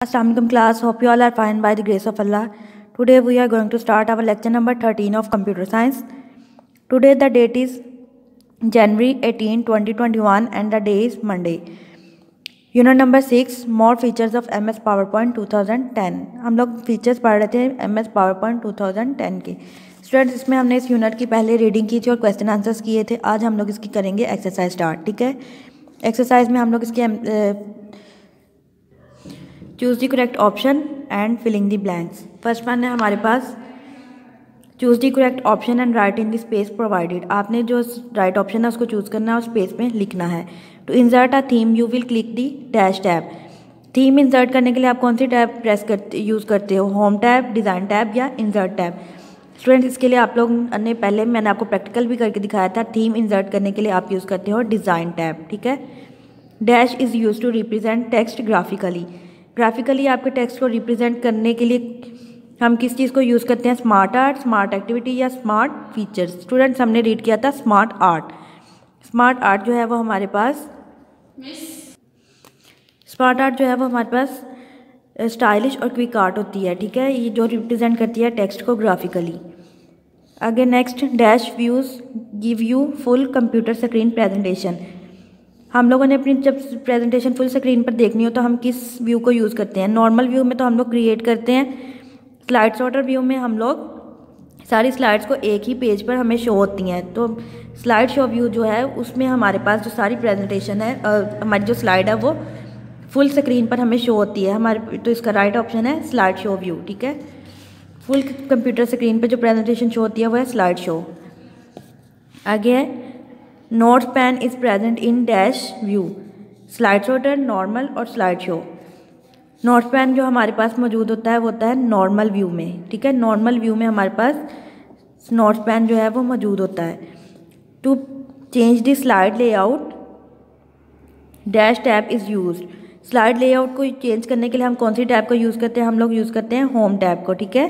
Assalamualaikum class, hope you all are fine by the grace of Allah. Today we are going to start our lecture number 13 of computer science. Today the date is January 18, 2021 and the day is Monday. Unit number 6, more features of MS PowerPoint 2010. हम लोग features पढ़ रहे थे MS PowerPoint 2010 के. Students, इसमें हमने इस unit की पहले रीडिंग की थी और क्वेश्चन आंसर्स किए थे. आज हम लोग इसकी करेंगे एक्सरसाइज स्टार्ट. ठीक है, एक्सरसाइज में हम लोग इसके choose the correct option and filling the blanks. First one है हमारे पास choose the correct option and write in the space provided. आपने जो राइट ऑप्शन है उसको चूज़ करना है और स्पेस में लिखना है. To insert a theme you will click the dash tab. Theme insert करने के लिए आप कौन सी टैब यूज़ करते हो? होम टैब, डिज़ाइन टैब या इंसर्ट टैब. स्टूडेंट्स, इसके लिए आप लोग ने पहले मैंने आपको प्रैक्टिकल भी करके दिखाया था. थीम इंसर्ट करने के लिए आप यूज़ करते हो डिज़ाइन टैब. ठीक है. Dash is use to represent text graphically. Graphically आपके टेक्स्ट को रिप्रेजेंट करने के लिए हम किस चीज़ को यूज़ करते हैं? स्मार्ट आर्ट, स्मार्ट एक्टिविटी या स्मार्ट फीचर्स. स्टूडेंट्स, हमने रीड किया था स्मार्ट आर्ट. स्मार्ट आर्ट जो है वो हमारे पास स्टाइलिश और क्विक आर्ट होती है. ठीक है, ये जो रिप्रेजेंट करती है टेक्स्ट को ग्राफिकली. आगे next, dash views give you full computer screen presentation. हम लोगों ने अपनी जब प्रेजेंटेशन फुल स्क्रीन पर देखनी हो तो हम किस व्यू को यूज़ करते हैं? नॉर्मल व्यू में तो हम लोग क्रिएट करते हैं. स्लाइड सॉर्टर व्यू में हम लोग सारी स्लाइड्स को एक ही पेज पर हमें शो होती हैं. तो स्लाइड शो व्यू जो है उसमें हमारे पास जो सारी प्रेजेंटेशन है, हमारी जो स्लाइड है वो फुल स्क्रीन पर हमें शो होती है हमारे. तो इसका राइट ऑप्शन है स्लाइड शो व्यू. ठीक है, फुल कंप्यूटर स्क्रीन पर जो प्रेजेंटेशन शो होती है वो है स्लाइड शो. आगे है notes pan is present in dash view. Slide sorter, normal और स्लाइड शो. नोट्स पैन जो हमारे पास मौजूद होता है वो होता है नॉर्मल व्यू में. ठीक है, नॉर्मल व्यू में हमारे पास नोट्स पैन जो है वो मौजूद होता है. To change the slide layout dash tab is use. Slide layout को चेंज करने के लिए हम कौन सी टैब को यूज़ करते हैं? हम लोग यूज़ करते हैं होम टैब को. ठीक है,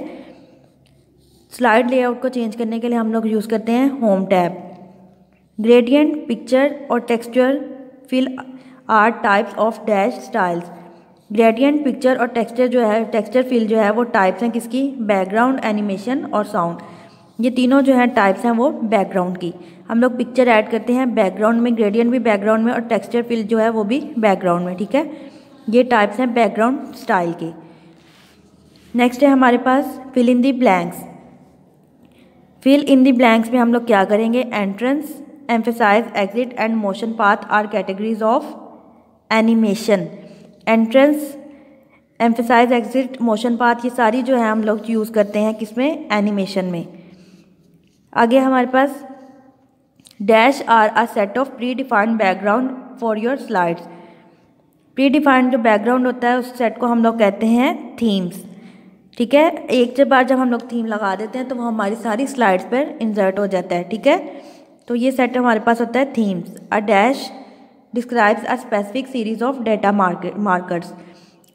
स्लाइड लेआउट को चेंज करने के लिए हम लोग यूज़ करते हैं होम टैब. ग्रेडियंट, पिक्चर और texture fill are types of dash styles. Gradient, picture और टेक्सचर फिल जो है वो टाइप्स हैं किसकी? बैकग्राउंड, एनिमेशन और साउंड. ये तीनों जो है टाइप्स हैं वो बैकग्राउंड की. हम लोग पिक्चर ऐड करते हैं बैकग्राउंड में, ग्रेडियंट भी बैकग्राउंड में और टेक्सचर फिल जो है वो भी बैकग्राउंड में. ठीक है, ये टाइप्स हैं बैकग्राउंड स्टाइल के. नेक्स्ट है हमारे पास fill in the blanks. Fill in the blanks में हम लोग क्या करेंगे? Entrance, emphasize, exit and motion path are categories of animation. Entrance, emphasize, exit, motion path, ये सारी जो है हम लोग यूज़ करते हैं किसमें? एनिमेशन में. आगे हमारे पास dash are a set of predefined background for your slides. Predefined जो बैकग्राउंड होता है उस सेट को हम लोग कहते हैं थीम्स. ठीक है, एक बार जब हम लोग थीम लगा देते हैं तो वो हमारी सारी स्लाइड्स पर इंसर्ट हो जाता है. ठीक है, तो ये सेट हमारे पास होता है themes. A dash describes a specific series of data markers.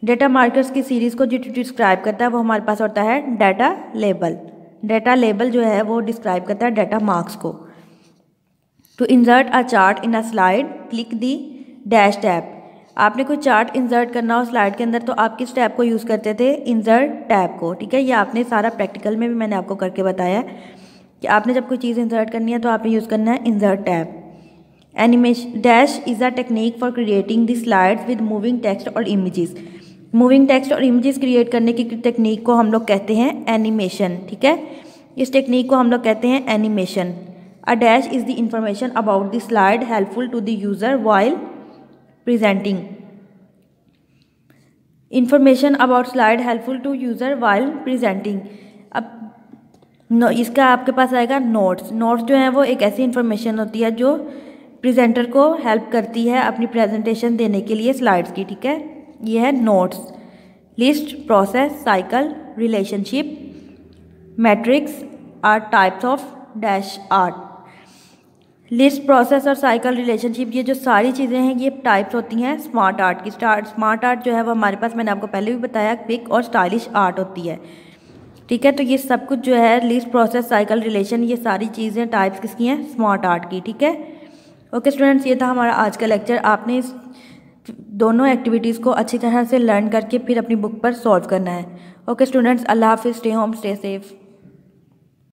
Data markers की सीरीज़ को जो डिस्क्राइब करता है वो हमारे पास होता है डेटा लेबल. डेटा लेबल जो है वो डिस्क्राइब करता है डेटा मार्क्स को. To insert a chart in a slide click the dash tab. आपने कोई चार्ट इंसर्ट करना हो स्लाइड के अंदर तो आप किस टैब को यूज़ करते थे? इंसर्ट टैब को. ठीक है, ये आपने सारा प्रैक्टिकल में भी मैंने आपको करके बताया है कि आपने जब कोई चीज़ इंसर्ट करनी है तो आपने यूज़ करना है insert tab. Animation dash is a technique for creating the slides with moving text और इमेजेस. मूविंग टेक्स्ट और इमेजेस क्रिएट करने की टेक्निक को हम लोग कहते हैं एनिमेशन. ठीक है, इस टेक्निक को हम लोग कहते हैं animation. A dash is the information about the slide helpful to the user while presenting. Information about slide helpful to user while presenting. अब इसका आपके पास आएगा नोट्स. नोट्स जो है वो एक ऐसी इन्फॉर्मेशन होती है जो प्रेजेंटर को हेल्प करती है अपनी प्रेजेंटेशन देने के लिए स्लाइड्स की. ठीक है, ये है notes. List, process, cycle, relationship, matrix are types of dash art. List, process और साइकिल, रिलेशनशिप, ये जो सारी चीज़ें हैं ये टाइप्स होती हैं स्मार्ट आर्ट की. स्मार्ट आर्ट जो है वो हमारे पास मैंने आपको पहले भी बताया क्विक और स्टाइलिश आर्ट होती है. ठीक है, तो ये सब कुछ जो है लिस्ट, प्रोसेस, साइकिल, रिलेशन, ये सारी चीज़ें टाइप्स किसकी हैं? स्मार्ट आर्ट की. ठीक है, ओके स्टूडेंट्स, ये था हमारा आज का लेक्चर. आपने इस दोनों एक्टिविटीज़ को अच्छी तरह से लर्न करके फिर अपनी बुक पर सॉल्व करना है। ओके स्टूडेंट्स, अल्लाह हाफिज़, स्टे होम, स्टे सेफ।